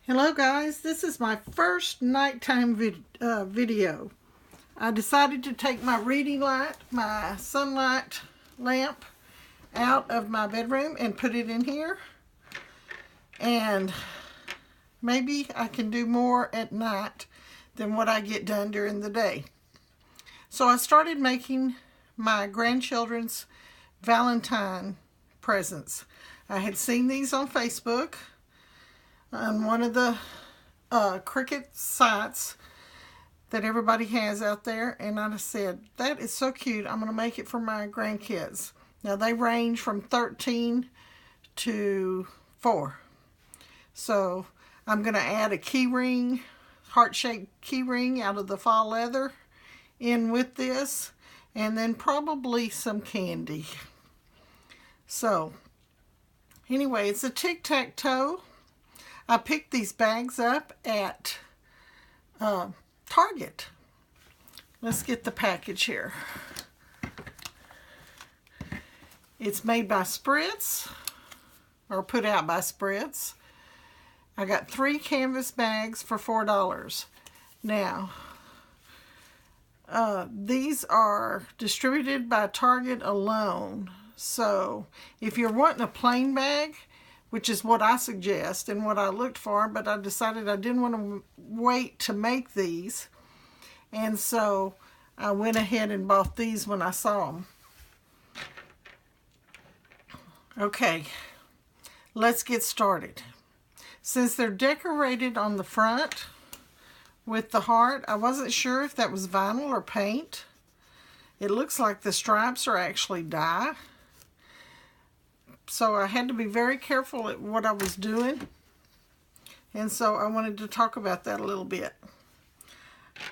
Hello guys, this is my first nighttime video. I decided to take my reading light, my sunlight lamp out of my bedroom and put it in here. And maybe I can do more at night than what I get done during the day. So I started making my grandchildren's Valentine presents. I had seen these on Facebook on one of the Cricut sites that everybody has out there, and I said, that is so cute, I'm going to make it for my grandkids. Now they range from 13 to 4. So I'm going to add a key ring, heart-shaped key ring out of the faux leather in with this, and then probably some candy. So anyway, it's a tic-tac-toe. I picked these bags up at Target. Let's get the package here. It's made by Spritz, or put out by Spritz. I got 3 canvas bags for $4. Now, these are distributed by Target alone. So, if you're wanting a plain bag, which is what I suggest and what I looked for, but I decided I didn't want to wait to make these. And so I went ahead and bought these when I saw them. Okay, let's get started. Since they're decorated on the front with the heart, I wasn't sure if that was vinyl or paint. It looks like the stripes are actually dye. So I had to be very careful at what I was doing. And so I wanted to talk about that a little bit.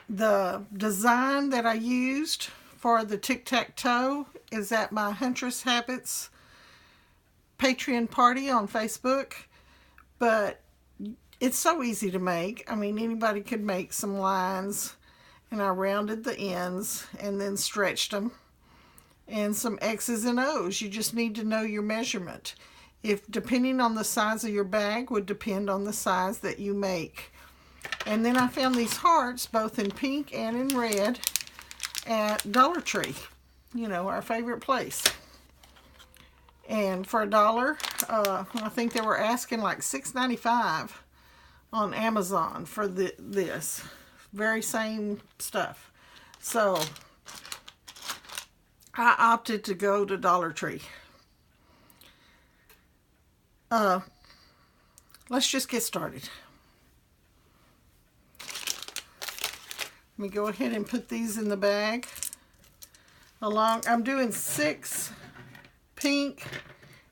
The design that I used for the tic-tac-toe is at my Huntress Habits Patreon party on Facebook. But it's so easy to make. I mean, anybody could make some lines. And I rounded the ends and then stretched them. And some X's and O's. You just need to know your measurement. Depending on the size of your bag would depend on the size that you make. And then I found these hearts both in pink and in red at Dollar Tree. You know, our favorite place. And for $1, I think they were asking like $6.95 on Amazon for this. Very same stuff. So I opted to go to Dollar Tree. Let's just get started. Let me go ahead and put these in the bag. I'm doing 6 pink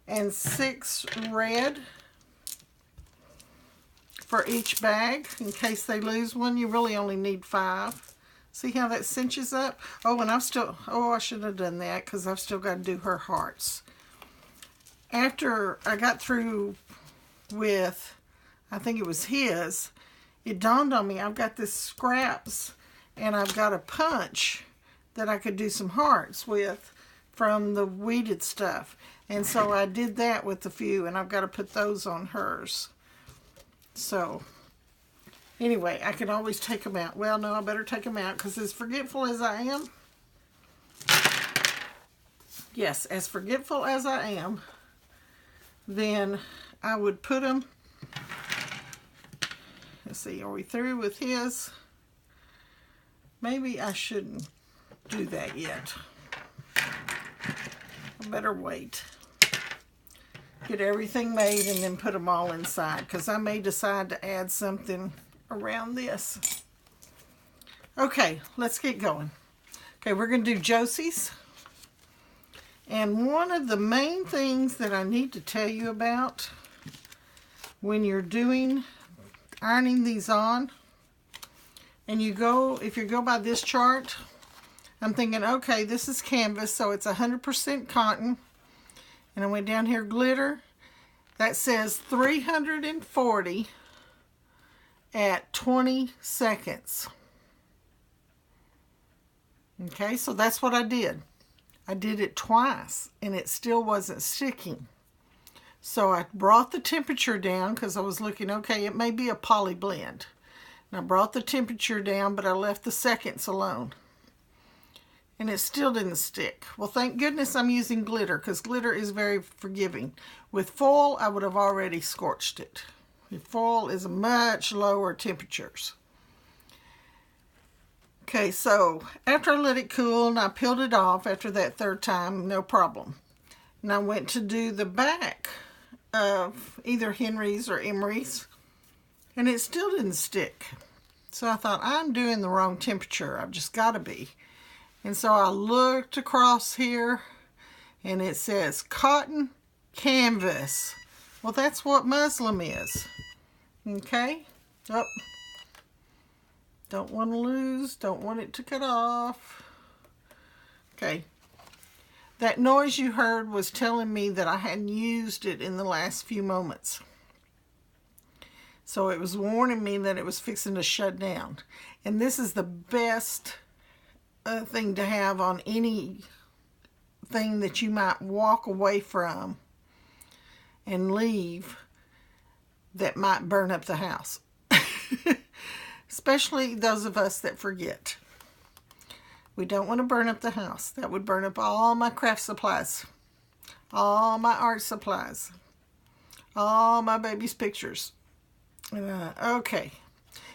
and 6 red for each bag. In case they lose one, you really only need 5. See how that cinches up? Oh, and I should have done that because I've still got to do her hearts. After I got through with, I think it was his, it dawned on me, I've got this scraps and I've got a punch that I could do some hearts with from the weeded stuff. And so I did that with a few, and I've got to put those on hers. So anyway, I can always take them out. Well, no, I better take them out because as forgetful as I am, yes, as forgetful as I am, then I would put them, let's see, are we through with his? Maybe I shouldn't do that yet. I better wait. Get everything made and then put them all inside because I may decide to add something around this. Okay, let's get going. Okay, we're going to do Josie's. And one of the main things that I need to tell you about when you're ironing these on, and if you go by this chart, I'm thinking, okay, this is canvas, so it's 100% cotton. And I went down here, glitter. That says 340 at 20 seconds. Okay, so that's what I did. I did it twice, and it still wasn't sticking. So I brought the temperature down because I was looking, okay, it may be a poly blend. And I brought the temperature down, but I left the seconds alone. And it still didn't stick. Well, thank goodness I'm using glitter, because glitter is very forgiving. With foil, I would have already scorched it. The foil is much lower temperatures. Okay, so after I let it cool and I peeled it off after that third time, no problem. And I went to do the back of either Henry's or Emery's, and it still didn't stick. So I thought, I'm doing the wrong temperature. I've just got to be. And so I looked across here, and it says cotton canvas. Well, that's what muslin is. Okay? Oh, don't want to lose. Don't want it to cut off. Okay. That noise you heard was telling me that I hadn't used it in the last few moments. So it was warning me that it was fixing to shut down. And this is the best thing to have on anything that you might walk away from and leave that might burn up the house. Especially those of us that forget. We don't want to burn up the house. That would burn up all my craft supplies, all my art supplies, all my baby's pictures. Okay.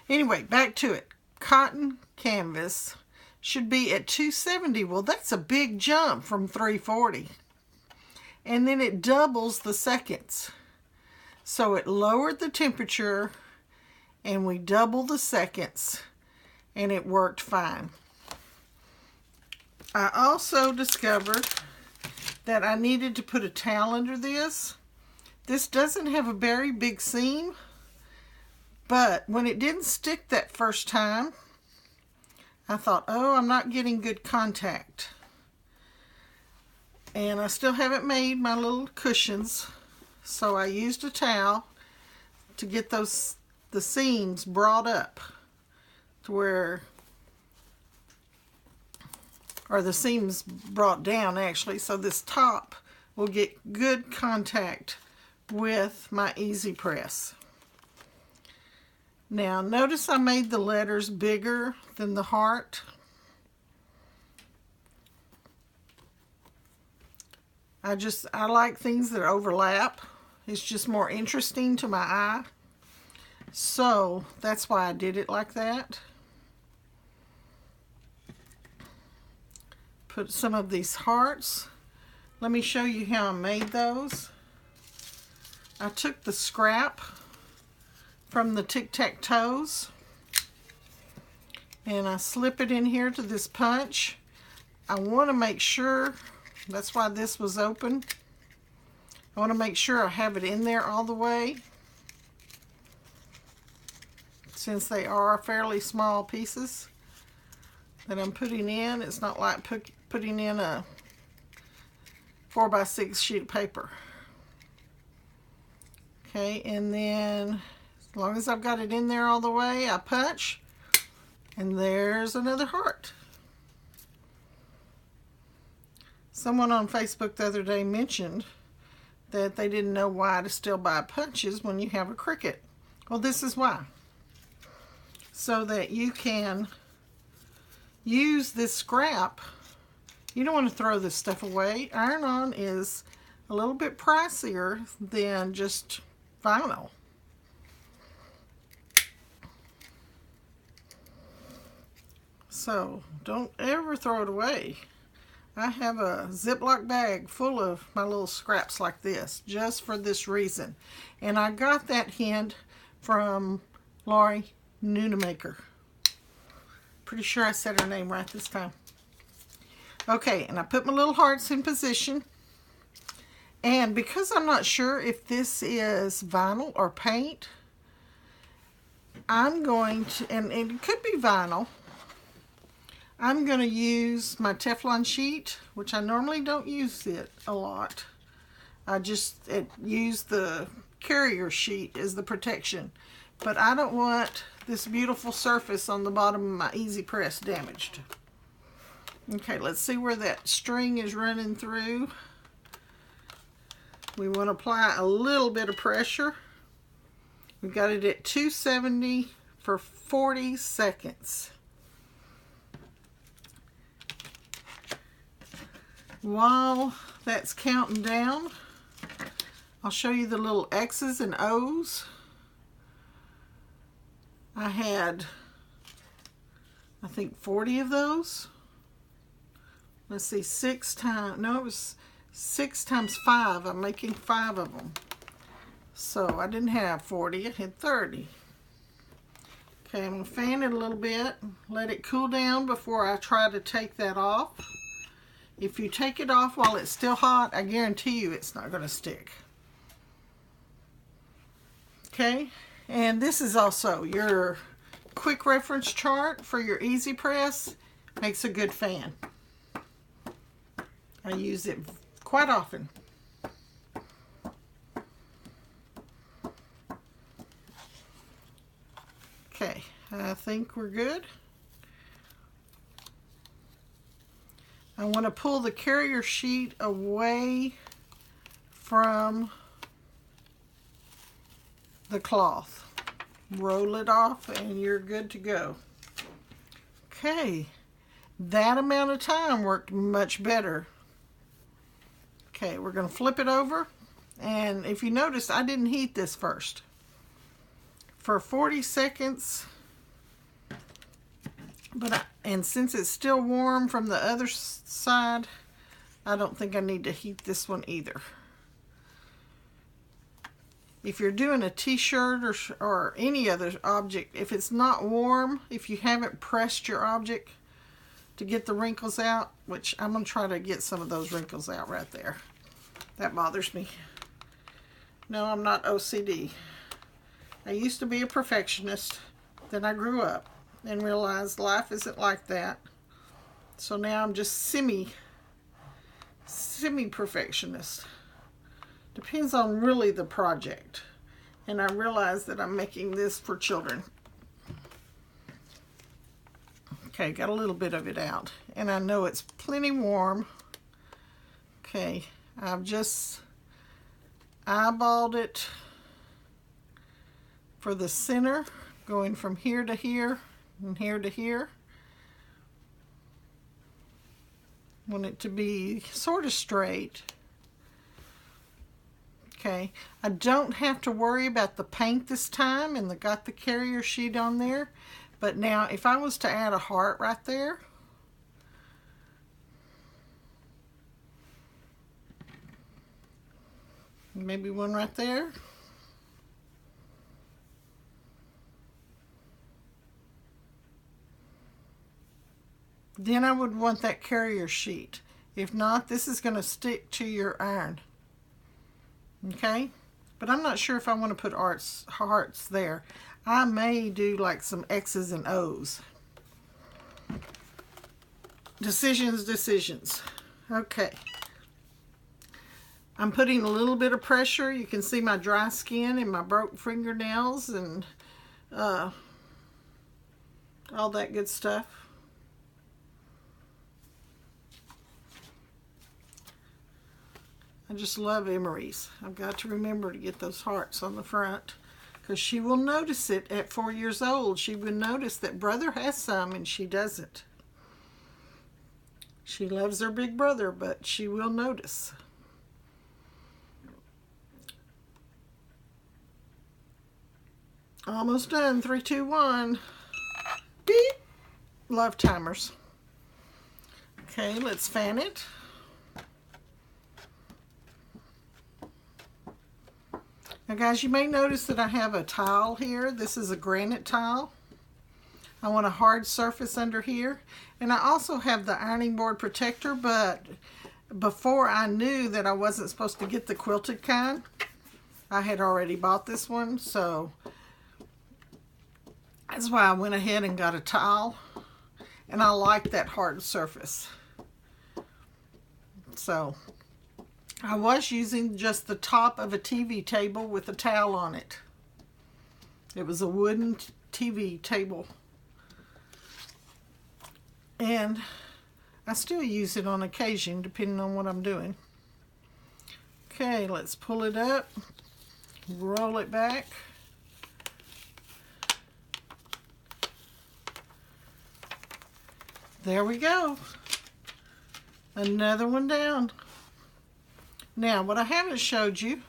Anyway, back to it. Cotton canvas should be at 270. Well, that's a big jump from 340. And then it doubles the seconds. So it lowered the temperature and we doubled the seconds and it worked fine. I also discovered that I needed to put a towel under this. This doesn't have a very big seam, but when it didn't stick that first time, I thought, oh, I'm not getting good contact. And I still haven't made my little cushions, so I used a towel to get the seams brought up to where, or the seams brought down actually, so this top will get good contact with my Easy Press. Now notice I made the letters bigger than the heart. I like things that overlap. It's just more interesting to my eye. So that's why I did it like that. Put some of these hearts. Let me show you how I made those. I took the scrap from the tic-tac-toes and I slip it in here to this punch. I want to make sure, that's why this was open. I want to make sure I have it in there all the way, since they are fairly small pieces that I'm putting in. It's not like putting in a 4x6 sheet of paper. Okay, and then as long as I've got it in there all the way, I punch, and there's another heart. Someone on Facebook the other day mentioned that they didn't know why to still buy punches when you have a Cricut. Well, this is why. So that you can use this scrap. You don't want to throw this stuff away. Iron-on is a little bit pricier than just vinyl. So don't ever throw it away. I have a Ziploc bag full of my little scraps like this, just for this reason. And I got that hint from Lori Noonamaker. Pretty sure I said her name right this time. Okay, and I put my little hearts in position. And because I'm not sure if this is vinyl or paint, I'm going to, and it could be vinyl, I'm going to use my Teflon sheet, which I normally don't use it a lot. I just use the carrier sheet as the protection. But I don't want this beautiful surface on the bottom of my Easy Press damaged. Okay, let's see where that string is running through. we want to apply a little bit of pressure. We got it at 270 for 40 seconds. While that's counting down, I'll show you the little X's and O's. I had, I think, 40 of those. Let's see, 6 times, no, it was 6 times 5. I'm making 5 of them. So I didn't have 40, I had 30. Okay, I'm going to fan it a little bit, let it cool down before I try to take that off. If you take it off while it's still hot, I guarantee you it's not going to stick. Okay, and this is also your quick reference chart for your easy press. Makes a good fan. I use it quite often. Okay, I think we're good. I want to pull the carrier sheet away from the cloth. Roll it off and you're good to go. Okay, that amount of time worked much better. Okay, we're going to flip it over, and if you notice, I didn't heat this first. For 40 seconds, and since it's still warm from the other side, I don't think I need to heat this one either. If you're doing a t-shirt or any other object, if it's not warm, if you haven't pressed your object to get the wrinkles out, which I'm going to try to get some of those wrinkles out right there. That bothers me. No, I'm not OCD. I used to be a perfectionist. Then I grew up and realized life isn't like that. So now I'm just semi-perfectionist. Depends on really the project. And I realize that I'm making this for children. Okay, got a little bit of it out. And I know it's plenty warm. Okay, I've just eyeballed it for the center, going from here to here and here to here. Want it to be sort of straight. Okay, I don't have to worry about the paint this time, and got the carrier sheet on there. But now, if I was to add a heart right there, maybe one right there. Then I would want that carrier sheet. If not, this is going to stick to your iron. Okay? But I'm not sure if I want to put hearts there. I may do like some X's and O's. Decisions. Okay. I'm putting a little bit of pressure. You can see my dry skin and my broke fingernails and all that good stuff. I just love Emery's. I've got to remember to get those hearts on the front, because she will notice it at 4 years old. She will notice that brother has some and she doesn't. She loves her big brother, but she will notice. Almost done. 3, 2, 1. Beep. Love timers. Okay, let's fan it. Now guys, you may notice that I have a tile here. This is a granite tile. I want a hard surface under here. And I also have the ironing board protector, but before I knew that I wasn't supposed to get the quilted kind, I had already bought this one, so that's why I went ahead and got a tile. And I like that hard surface. So I was using just the top of a TV table with a towel on it. It was a wooden TV table. And I still use it on occasion, depending on what I'm doing. Okay, let's pull it up, roll it back. There we go. Another one down. Now, what I haven't showed you,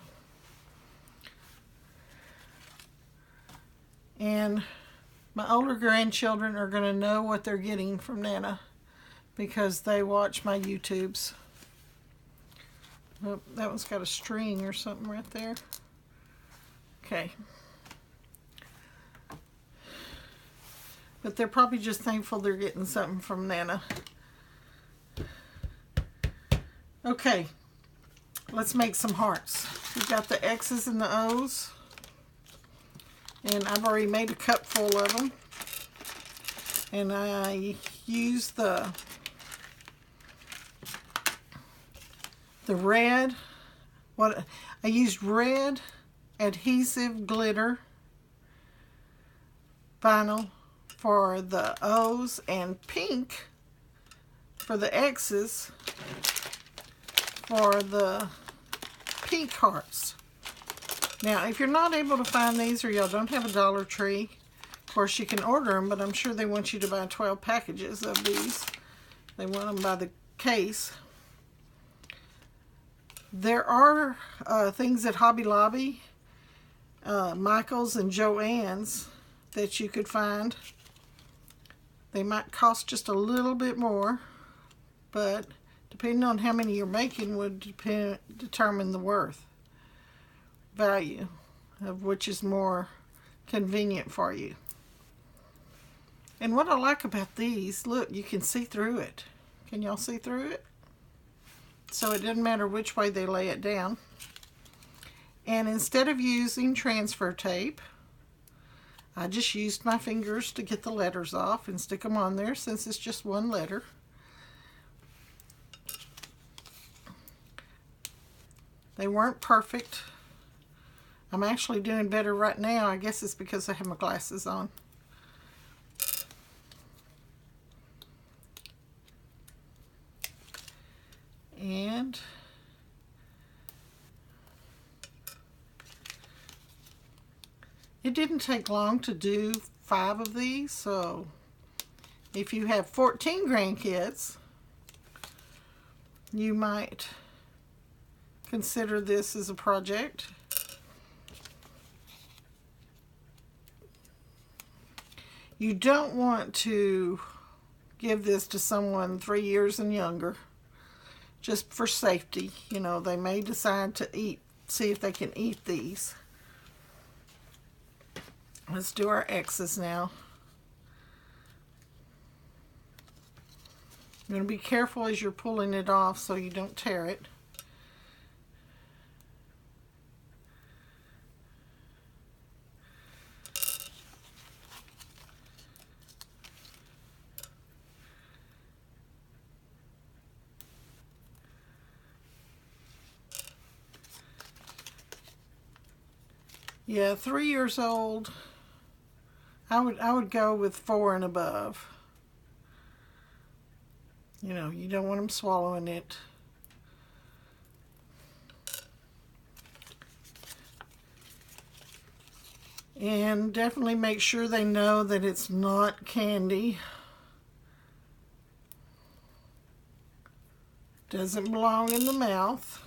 and my older grandchildren are going to know what they're getting from Nana because they watch my YouTubes. Oh, that one's got a string or something right there. Okay. But they're probably just thankful they're getting something from Nana. Okay, let's make some hearts. We've got the X's and the O's. And I've already made a cup full of them. And I used the red. I used red adhesive glitter vinyl for the O's and pink for the X's for the pink hearts. Now, if you're not able to find these or y'all don't have a Dollar Tree, of course you can order them, but I'm sure they want you to buy 12 packages of these. They want them by the case. There are things at Hobby Lobby, Michael's and Joann's that you could find. They might cost just a little bit more, but depending on how many you're making would determine the value of which is more convenient for you. And what I like about these, look, you can see through it. Can y'all see through it? So it doesn't matter which way they lay it down. And instead of using transfer tape, I just used my fingers to get the letters off and stick them on there since it's just one letter. They weren't perfect. I'm actually doing better right now. I guess it's because I have my glasses on. And it didn't take long to do 5 of these, so if you have 14 grandkids, you might consider this as a project. You don't want to give this to someone 3 years and younger, just for safety. You know, they may decide to see if they can eat these. Let's do our X's now. You're going to be careful as you're pulling it off so you don't tear it. Yeah, 3 years old. I would go with 4 and above. You know, you don't want them swallowing it. And definitely make sure they know that it's not candy. Doesn't belong in the mouth.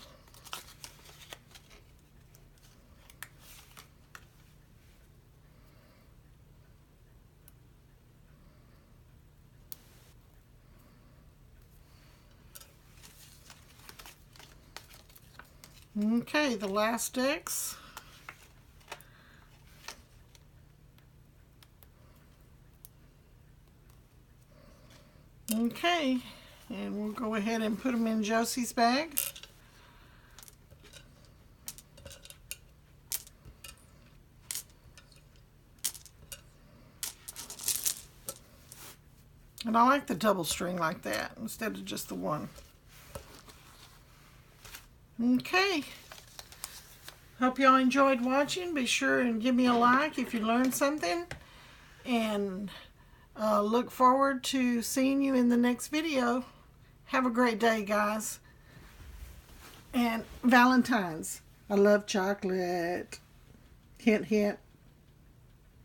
Okay, the last X. Okay, and we'll go ahead and put them in Josie's bag. And I like the double string like that instead of just the one. Okay, hope y'all enjoyed watching. Be sure and give me a like if you learned something, and look forward to seeing you in the next video. Have a great day, guys. And Valentine's. I love chocolate. Hint, hint.